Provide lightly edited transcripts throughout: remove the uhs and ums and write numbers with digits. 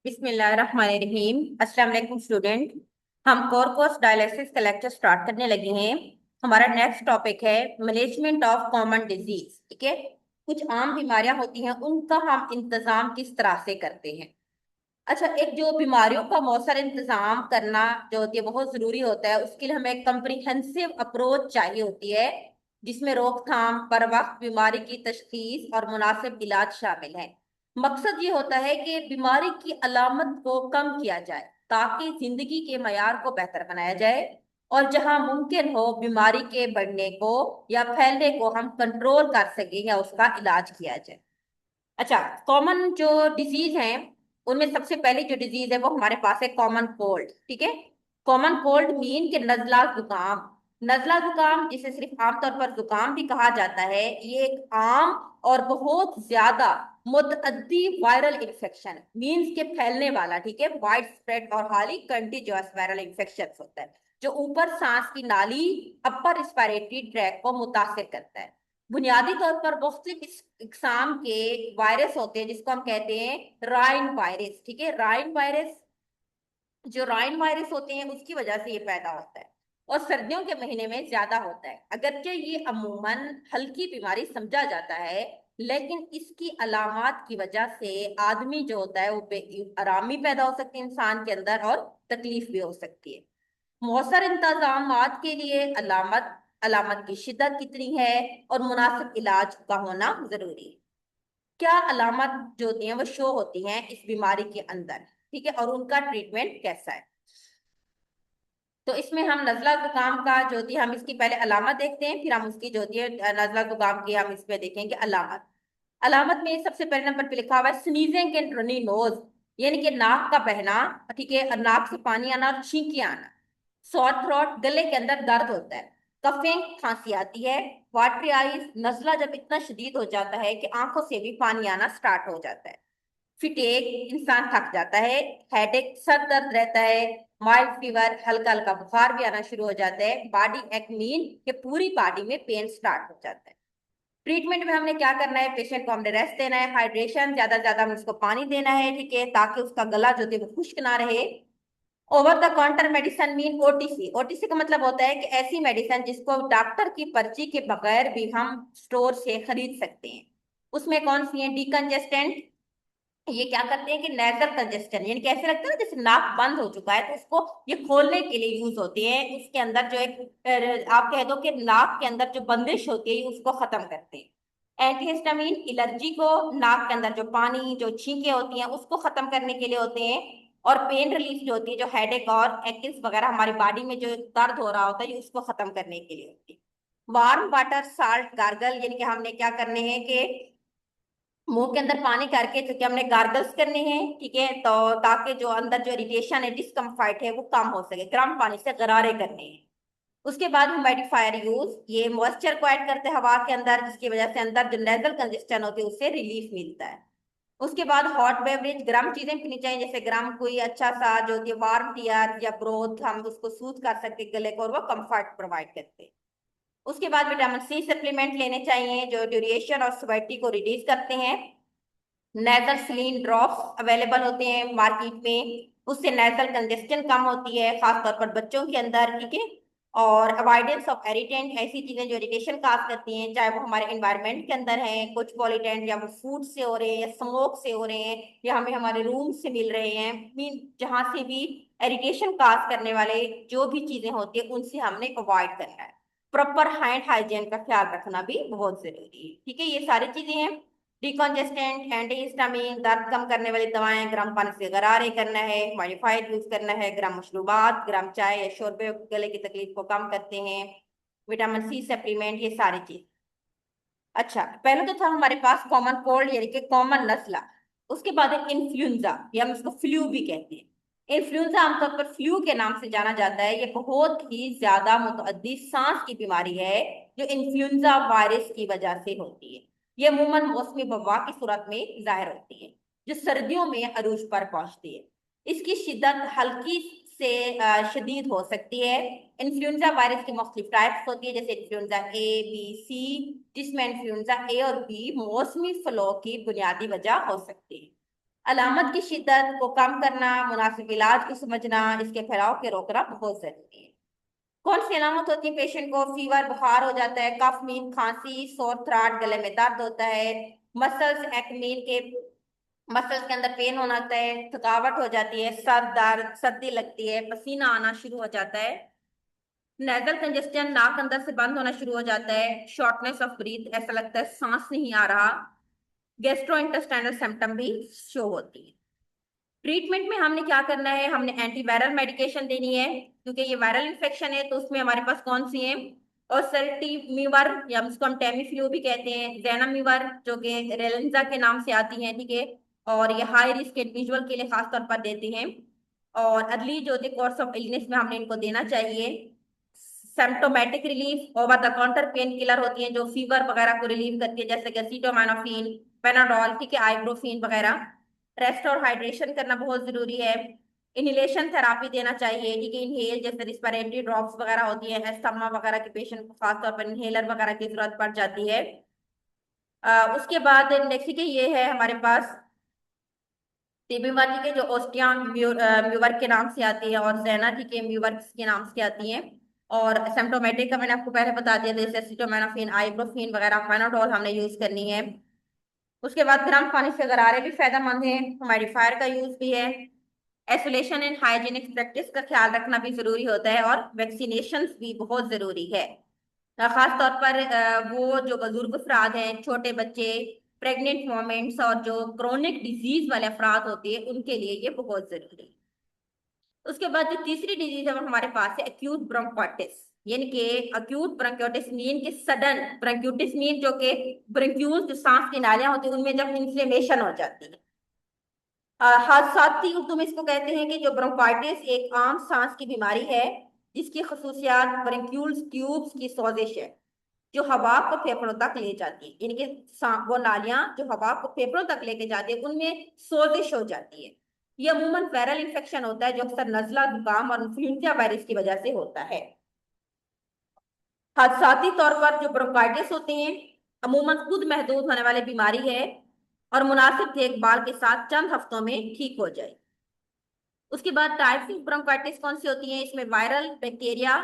बिस्मिल्लाहिर्रहमानिर्रहीम। अस्सलाम वालेकुम स्टूडेंट। हम कोर कोर्स डायलिसिस का लेक्चर स्टार्ट करने लगे हैं। हमारा नेक्स्ट टॉपिक है मैनेजमेंट ऑफ कॉमन डिजीज। ठीक है, कुछ आम बीमारियां होती हैं, उनका हम इंतजाम किस तरह से करते हैं। अच्छा, एक जो बीमारियों का मौसर इंतजाम करना जो होती है बहुत जरूरी होता है। उसके लिए हमें एक कम्प्रिहेंसिव अप्रोच चाहिए होती है, जिसमें रोकथाम, बर वक्त बीमारी की तशखीस और मुनासिब इलाज शामिल है। मकसद ये होता है कि बीमारी की अलामत को कम किया जाए ताकि जिंदगी के मयार को बेहतर बनाया जाए, और जहां मुमकिन हो बीमारी के बढ़ने को या फैलने को हम कंट्रोल कर सकें या उसका इलाज किया जाए। अच्छा, कॉमन जो डिजीज हैं उनमें सबसे पहली जो डिजीज है वो हमारे पास है कॉमन कोल्ड। ठीक है, कॉमन कोल्ड मीन के नजला जुकाम। नजला जुकाम, जिसे सिर्फ आमतौर पर जुकाम भी कहा जाता है, ये एक आम और बहुत ज्यादा मुतअद्दी वायरल इन्फेक्शन मीन्स के फैलने वाला, ठीक है, वाइड स्प्रेड और हाईली कंटीजियस वायरल इन्फेक्शन होता है, जो ऊपर सांस की नाली, अपर रिस्पायरेटरी ट्रैक को मुतासिर करता है। बुनियादी तौर पर मुख्तलिफ इकसाम के वायरस होते हैं, जिसको हम कहते हैं राइन वायरस। ठीक है, राइन वायरस, जो राइन वायरस होते हैं उसकी वजह से ये पैदा होता है और सर्दियों के महीने में ज्यादा होता है। अगरचे ये अमूमन हल्की बीमारी समझा जाता है, लेकिन इसकी अलामात की वजह से आदमी जो होता है वो आरामी पैदा हो सकती है इंसान के अंदर, और तकलीफ भी हो सकती है। मौसर इंतजामात के लिए अलामत, अलामत की शिद्दत कितनी है और मुनासिब इलाज का होना जरूरी है। क्या अलामत जो होती हैं वो शो होती हैं इस बीमारी के अंदर, ठीक है, और उनका ट्रीटमेंट कैसा है। तो इसमें हम नजला जुकाम का जो होती है, हम इसकी पहले अलामत देखते हैं, फिर हम उसकी जो होती है नजला जुकाम की हम इसमें देखेंगे अलामत। अलामत में सबसे पहले नंबर पे लिखा हुआ है स्नीजिंग एंड रनी नोज, यानी कि नाक का बहना, ठीक है, और नाक से पानी आना और छींकी आना। सॉर थ्रोट, गले के अंदर दर्द होता है। कफिंग, खांसी आती है। वाटरी आईज, नजला जब इतना शदीद हो जाता है कि आंखों से भी पानी आना स्टार्ट हो जाता है। फिटेक, इंसान थक जाता है। हेडेक, सर दर्द रहता है। माइल्ड फीवर, हल्का हल्का बुखार भी आना शुरू हो जाता है। बॉडी एक मीन कि पूरी बॉडी में पेन स्टार्ट हो जाता है। ट्रीटमेंट में हमने क्या करना है, पेशेंट को हमने रेस्ट देना है, हाइड्रेशन, ज्यादा ज्यादा हम उसको पानी देना है, ठीक है, ताकि उसका गला जो है वो खुश्क ना रहे। Over the counter medicine mean OTC. OTC का मतलब होता है कि ऐसी मेडिसिन जिसको डॉक्टर की पर्ची के बगैर भी हम स्टोर से खरीद सकते हैं। उसमें कौन सी है, डीकंजेस्टेंट, ये क्या करते हैं कि नेजल कंजेस्शन, यानी कैसे लगता है ना जैसे नाक बंद हो चुका है तो उसको ये खोलने के लिए यूज होते हैं। उसके अंदर जो एक आप कह दो कि नाक के अंदर जो बंदिश होती है ये उसको खत्म करते हैं। एंटीहिस्टामिन, एलर्जी को, नाक के अंदर जो पानी, जो छींके होती हैं उसको खत्म करने के लिए होते हैं। और पेन रिलीफ जो होती है, जो हेडेक और एक्स वगैरह हमारी बॉडी में जो दर्द हो रहा होता है, ये उसको खत्म करने के लिए होती है। वार्म वाटर साल्ट गार्गल, यानी कि हमने क्या करने हैं कि मुंह के अंदर पानी करके जो कि हमने गार्गल्स करने हैं, ठीक है, तो ताकि जो अंदर जो इरिटेशन है, डिस्कम्फर्ट है, वो कम हो सके, गर्म पानी से गरारे करने हैं। उसके बाद ह्यूमिडिफायर यूज, ये मॉइस्चर को ऐड करते हैं हवा के अंदर, जिसकी वजह से अंदर जो नेजल कंजेस्शन होती है उससे रिलीफ मिलता है। उसके बाद हॉट बेवरेज, गर्म चीजें पीनी चाहिए, जैसे गर्म कोई अच्छा सा जो होती है वार्म टीयर या ब्रोथ, हम उसको सूद कर सकते हैं गले को, और वो कंफर्ट प्रोवाइड करते हैं। उसके बाद विटामिन सी सप्लीमेंट लेने चाहिए, जो ड्यूरेशन और स्वेटी को रिड्यूस करते हैं। नेजल सलीन ड्रॉप्स अवेलेबल होते हैं मार्केट में, उससे नेजल कंजेस्शन कम होती है, खासतौर पर बच्चों के अंदर, ठीक है। और अवॉइडेंस ऑफ इरिटेंट, ऐसी चीजें जो इरिटेशन काज करती हैं, चाहे वो हमारे एनवायरनमेंट के अंदर हैं कुछ पॉलिटेंट, या वो फूड से हो रहे हैं, या स्मोक से हो रहे हैं, या हमें हमारे रूम से मिल रहे हैं, मीन जहां से भी इरिटेशन काज करने वाले जो भी चीजें होती है उनसे हमने अवॉइड करना है। प्रॉपर हैंड हाइजीन का ख्याल रखना भी बहुत जरूरी है, ठीक है, ये सारी चीजें हैं। डिकॉन्जेस्टेंट, एंटीहिस्टामिन, दर्द कम करने वाली दवाएं, गर्म पानी से गरारे करना है, मॉडिफाइड यूज करना है, गर्म मशरूबात, गर्म चाय या शोरबे गले की तकलीफ को कम करते हैं। विटामिन सी सप्लीमेंट, ये सारी चीज। अच्छा, पहले तो था हमारे पास कॉमन कोल्ड यानी कि कॉमन नजला। उसके बाद है इन्फ्लुएंजा, या हम इसको फ्लू भी कहते हैं। इन्फ्लुएंजा आमतौर पर फ्लू के नाम से जाना जाता है। ये बहुत ही ज्यादा मुतअद्दी सांस की बीमारी है, जो इन्फ्लुएंजा वायरस की वजह से होती है। ये अमूमन मौसमी वबा की सूरत में जाहिर होती है, जो सर्दियों में अरूज पर पहुंचती है। इसकी शिद्दत हल्की से शदीद हो सकती है। इन्फ्लुएंजा वायरस की मुख्तलिफ टाइप्स होती है, जैसे इन्फ्लुएंजा ए, बी, सी, जिसमें इन्फ्लुएंजा ए और बी मौसमी फ्लू की बुनियादी वजह हो सकती है। अलामत की शिद्दत को कम करना, मुनासिब इलाज को समझना, इसके फैलाव के रोकना बहुत जरूरी है। कौन सी अलामत होती है? पेशेंट को फीवर, बुखार हो जाता है, कफ, नींद, खांसी, सोर थ्राट, गले में दर्द होता है, मसल्स एक्मीन के मसल्स के अंदर पेन होना होता है, थकावट हो जाती है, सर दर्द, सर्दी लगती है, पसीना आना शुरू हो जाता है, नेजल कंजेस्शन, नाक अंदर से बंद होना शुरू हो जाता है, शॉर्टनेस ऑफ ब्रीथ, ऐसा लगता है सांस नहीं आ रहा, गैस्ट्रो इंटेस्टाइनल सिम्टम भी शो होती है। ट्रीटमेंट में हमने क्या करना है? हमने एंटीवायरल मेडिकेशन देनी है, क्योंकि ये वायरल इन्फेक्शन है। तो उसमें हमारे पास कौन सी है? ओसेल्टीमीवर, या उसको हम टेमीफ्लू भी कहते हैं, जेनामीवर जो कि रेलेंजा के नाम से आती है, ठीक है। और ये हाई रिस्क इंडिविजुअल के लिए खास तौर पर देते हैं। और अर्ली जो होते कोर्स ऑफ इलनेस में हमने इनको देना चाहिए। Symptomatic relief, over the counter pain killer होती है जो फीवर वगैरह को रिलीव करती है, जैसे कि एसिटोमिनोफेन, पेनाडोल, ठीक है, आइब्रोफेन वगैरह। रेस्ट और हाइड्रेशन करना बहुत जरूरी है। इनहेलेशन थेरापी देना चाहिए, ठीक है, इनहेल जैसे रिस्पिरेटरी ड्रॉप्स वगैरह होती है, अस्थमा वगैरह के पेशेंट को खासतौर पर इनहेलर वगैरह की जरूरत पड़ जाती है। उसके बाद नेक्स्ट के ये है हमारे पास टीबी वाली के जो ओस्टिया म्यूवर के नाम से आती है, और जेना, ठीक है, म्यूवर के नाम से आती है। और सिम्टोमेटिक का मैंने आपको पहले बता दिया, जैसे एसिटोमिनोफेन, आइब्रोफेन वगैरह, पेनाडोल हमने यूज करनी है। उसके बाद गर्म पानी से गरारे भी फायदेमंद है, ह्यूमिडिफायर का यूज भी है। आइसोलेशन एंड हाइजीनिक प्रैक्टिस का ख्याल रखना भी जरूरी होता है, और वैक्सीनेशन भी बहुत जरूरी है। खास तौर पर वो जो बुजुर्ग अफराद हैं, छोटे बच्चे, प्रेग्नेंट मोमेंट्स, और जो क्रोनिक डिजीज वाले अफराद होते हैं, उनके लिए ये बहुत जरूरी है। उसके बाद जो तीसरी डिजीज है वो हमारे पास है एक्यूट ब्रोंकाइटिस, यानी कि अक्यूट ब्रोंकाइटिस मीन के सडन, ब्रोंकाइटिस मीन जो कि ब्रोंक्यूल्स जो सांस की नालियां होती है उनमें जब इन्फ्लेमेशन हो जाती है। हादसाती उर्दू में इसको कहते हैं कि जो ब्रोंकाइटिस एक आम सांस की बीमारी है, जिसकी खसूसियात ब्रोंक्यूल्स ट्यूब्स की सोजिश है, जो हवा को फेफड़ों तक ले जाती है, यानी कि वो नालियां जो हवा को फेफड़ों तक लेके जाती है उनमें सोजिश हो जाती है। ये अमूमन वायरल इन्फेक्शन होता है, जो अक्सर नजला, जुकाम और इन्फ्लुएंजा वायरस की वजह से होता है। हादसाती तौर पर जो ब्रोंकाइटिस होते हैं अमूमन खुद महदूद होने वाली बीमारी है, और मुनासिब देखभाल के साथ चंद हफ्तों में ठीक हो जाए। उसके बाद टाइप्स ऑफ ब्रोंकाइटिस कौन सी होती है? इसमें वायरल, बैक्टीरिया,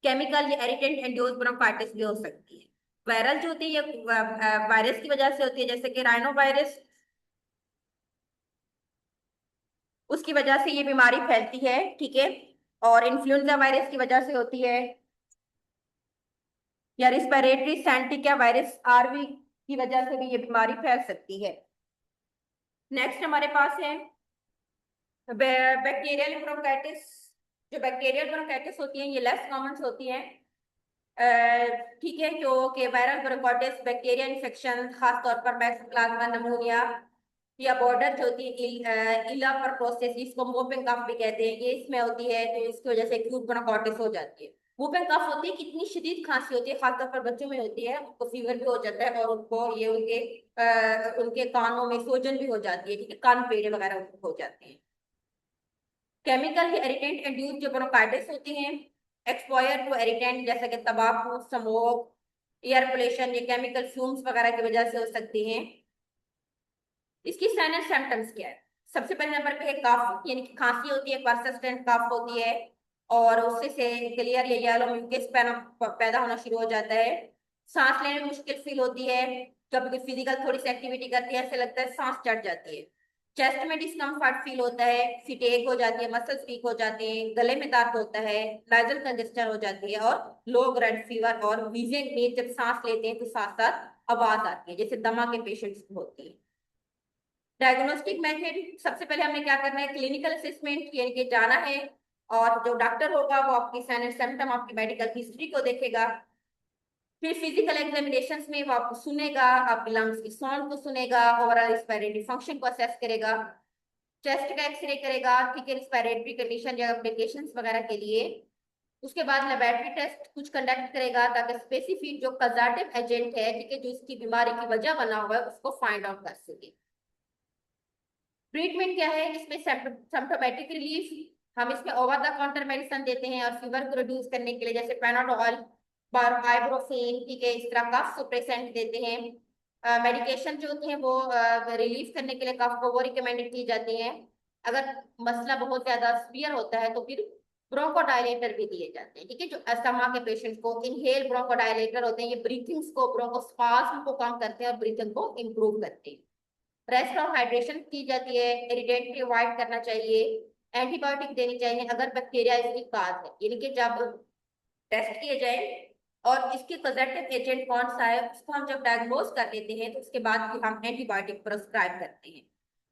केमिकल या एरिटेंट इंड्यूस्ड ब्रोंकाइटिस भी हो सकती है। वायरल जो होती है ये वायरस की वजह से होती है, जैसे कि राइनो वायरस, उसकी वजह से ये बीमारी फैलती है, ठीक है। और इन्फ्लुएंजा वायरस की वजह से होती है, या रिस्पिरेटरी सैंटिका वायरस आरवी की वजह से भी ये बीमारी फैल सकती है। नेक्स्ट हमारे पास है बैक्टीरियल ब्रोंकाइटिस। जो बैक्टीरियल ब्रोंकाइटिस होती है ये लेस कॉमन होती है, ठीक है, जो कि वायरल ब्रोंकाइटिस बैक्टीरिया इन्फेक्शन, खास तौर पर मैक्सोप्लाज्मा नमूनिया, या बॉर्डर जो होती है इला पर प्रोसेस, जिसको वोपिंग कफ भी कहते हैं, ये इसमें होती है, तो इसकी वजह से एक्यूट ब्रोंकाइटिस हो जाती है। वोपिंग कफ होती है, कितनी शदीद खांसी होती है, खासतौर पर बच्चों में होती है, उनको फीवर भी हो जाता है, और उनको ये उनके कानों में सोजन भी हो जाती है, ठीक है, कान पेड़े वगैरह उनको हो जाते हैं। केमिकल इरिटेंट इंड्यूस जो ब्रोंकाइटिस होती हैं, एक्सपोयर टू इरिटेंट जैसे कि तंबाकू, स्मोक, एयर पोल्यूशन, ये केमिकल फ्यूम्स वगैरह की वजह से हो सकती हैं। इसकी साइन एंड सिम्टम्स क्या है? सबसे पहले नंबर पे है कफ, यानी कि खांसी होती है, परसिस्टेंट कफ होती है, और उससे से क्लियर या येलो म्यूकस पैदा होना शुरू हो जाता है। सांस लेने में मुश्किल फील होती है, कभी फिजिकल थोड़ी सी एक्टिविटी करती है, ऐसे लगता है सांस चढ़ जाती है। चेस्ट में डिस्कम्फर्ट फील होता है, फिटेक हो जाती है, मसल्स वीक हो जाते हैं, गले में दर्द होता है, नाइजल कंजेस्शन हो जाती है, और लो ग्रेड फीवर, और व्हीजिंग में जब सांस लेते हैं तो साथ साथ आवाज आती है, जैसे दमा के पेशेंट्स को होती है। डायग्नोस्टिक मेथड, सबसे पहले हमने क्या करना है? क्लिनिकल असेसमेंट, यानी कि जाना है, और जो डॉक्टर होगा वो आपकी साइन एंड सिम्टम, आपकी मेडिकल हिस्ट्री को देखेगा। फिर फिजिकल एग्जामिनेशन में वो आपको सुनेगा, आपके लंग्स की साउंड को सुनेगा, ओवरऑल रिस्पिरेटरी फंक्शन को असेस करेगा, चेस्ट का एक्सरे करेगा, ठीक है, रिस्पिरेटरी कंडीशन या एप्लीकेशंस वगैरह के लिए। उसके बाद लेबोरेटरी टेस्ट कुछ कंडक्ट करेगा, ताकि स्पेसिफिक जो कजाटिव एजेंट है, ठीक है, जो इसकी बीमारी की वजह बना हुआ है, उसको फाइंड आउट कर सके। ट्रीटमेंट क्या है इसमें? सिम्प्टोमेटिक रिलीफ, हम इसमें ओवर द काउंटर मेडिसिन देते हैं, और फीवर को रिड्यूस करने के लिए जैसे पेनाडोल, आइब्रोफेन, ठीक है, इस तरह कफ सुप्रेसेंट देते हैं। मेडिकेशन जो होती है वो रिलीफ करने के लिए कफ को वो रिकमेंडेड की जाती है। अगर मसला बहुत ज्यादा सीवियर होता है तो फिर ब्रोंकोडायलेटर भी दिए जाते हैं। ठीक है, जो अस्थमा के पेशेंट को इनहेल ब्रोंकोडायलेटर होते हैं, ये ब्रीथिंग्स को ब्रोंकोस्पाज्म को कम करते हैं और ब्रीथिंग को इम्प्रूव करते हैं। रेस्ट और हाइड्रेशन की जाती है, इरिटेंट की अवॉइड करना चाहिए, एंटीबायोटिक देनी चाहिए अगर बैक्टीरिया इसकी काज है, यानी कि जब टेस्ट किए जाए और इसके पॉजिटिव एजेंट कौन सा है उसको हम जब डायग्नोज कर लेते हैं तो उसके बाद फिर हम एंटीबायोटिक प्रेस्क्राइब करते हैं।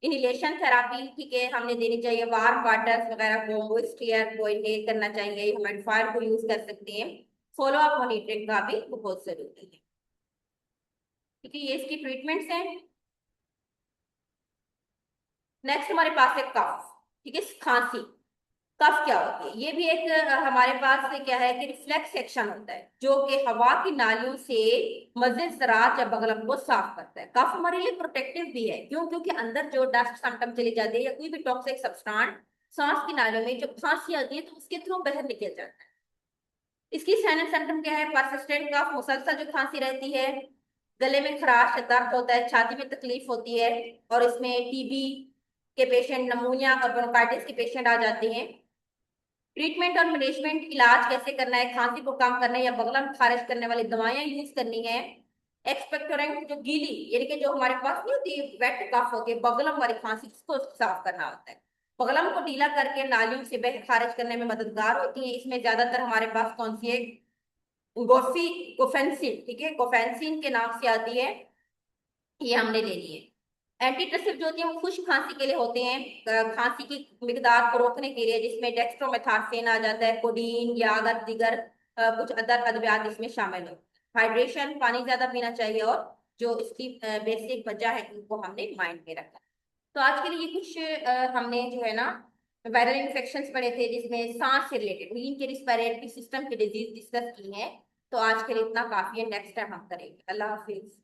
इनहेलेशन थेरापी, ठीक है, हमने देनी चाहिए वार्म वाटर वगैरह को, मोइस्ट एयर को इनहेल करना चाहिए, ह्यूमिडिफायर को यूज कर सकते हैं। फॉलो अप मॉनिटरिंग का भी बहुत जरूरी है। ठीक है, ये इसकी ट्रीटमेंट्स हैं। नेक्स्ट हमारे पास है कफ। ठीक है, खांसी। कफ क्या होती है, ये भी एक हमारे पास से क्या है कि रिफ्लेक्स सेक्शन होता है जो कि हवा की नालियों से मजिद जरात या बगलम को साफ करता है। कफ हमारे लिए प्रोटेक्टिव भी है, क्यों? क्योंकि अंदर जो डस्ट सिम्टम चले जाते हैं या कोई भी टॉक्सिक सब्सटेंस सांस की नालियों में जब खांसी आती है तो उसके थ्रू बाहर निकल जाता है। इसकी साइनस सिम्टम क्या है? परसिस्टेंट कफ, मुसलसल जो खांसी रहती है, गले में खराश या दर्द होता है, छाती में तकलीफ होती है, और इसमें टीबी के पेशेंट, नमूनिया और ब्रोंकाइटिस के पेशेंट आ जाते हैं। ट्रीटमेंट और मैनेजमेंट, इलाज कैसे करना है, खांसी को कम करना है या बगलम खारिज करने वाली दवाइयां यूज करनी है। एक्सपेक्टोरेंट जो गीली, यानी कि जो हमारे पास नहीं होती, वेट कफ होती है, बगलम वाली खांसी, उसको साफ करना होता है। बगलम को ढीला करके नालियों से बह खारिज करने में मददगार होती है। इसमें ज्यादातर हमारे पास कौन सी है? गोफी, गोफेंसिन, ठीक है, गोफेंसिन के नाम से आती है, ये हमने लेनी है। एंटीटसिव जो होती है वो खुश्क खांसी के लिए होते हैं, खांसी की मिकदार को रोकने के लिए, जिसमें डेक्स्ट्रोमेथार्सन आ जाता है, कोडीन या अगर दीगर कुछ अदर अद्वियात इसमें शामिल हो। हाइड्रेशन, पानी ज्यादा पीना चाहिए, और जो इसकी बेसिक वजह है उनको हमने माइंड में रखा। तो आज के लिए ये कुछ हमने जो है ना वायरल इन्फेक्शंस पढ़े थे, जिसमें सांस से रिलेटेड इनके रिस्पिरेटरी सिस्टम की डिजीज डिस्कस की है। तो आज के लिए इतना काफी है, नेक्स्ट टाइम हम करेंगे। अल्लाह हाफिज।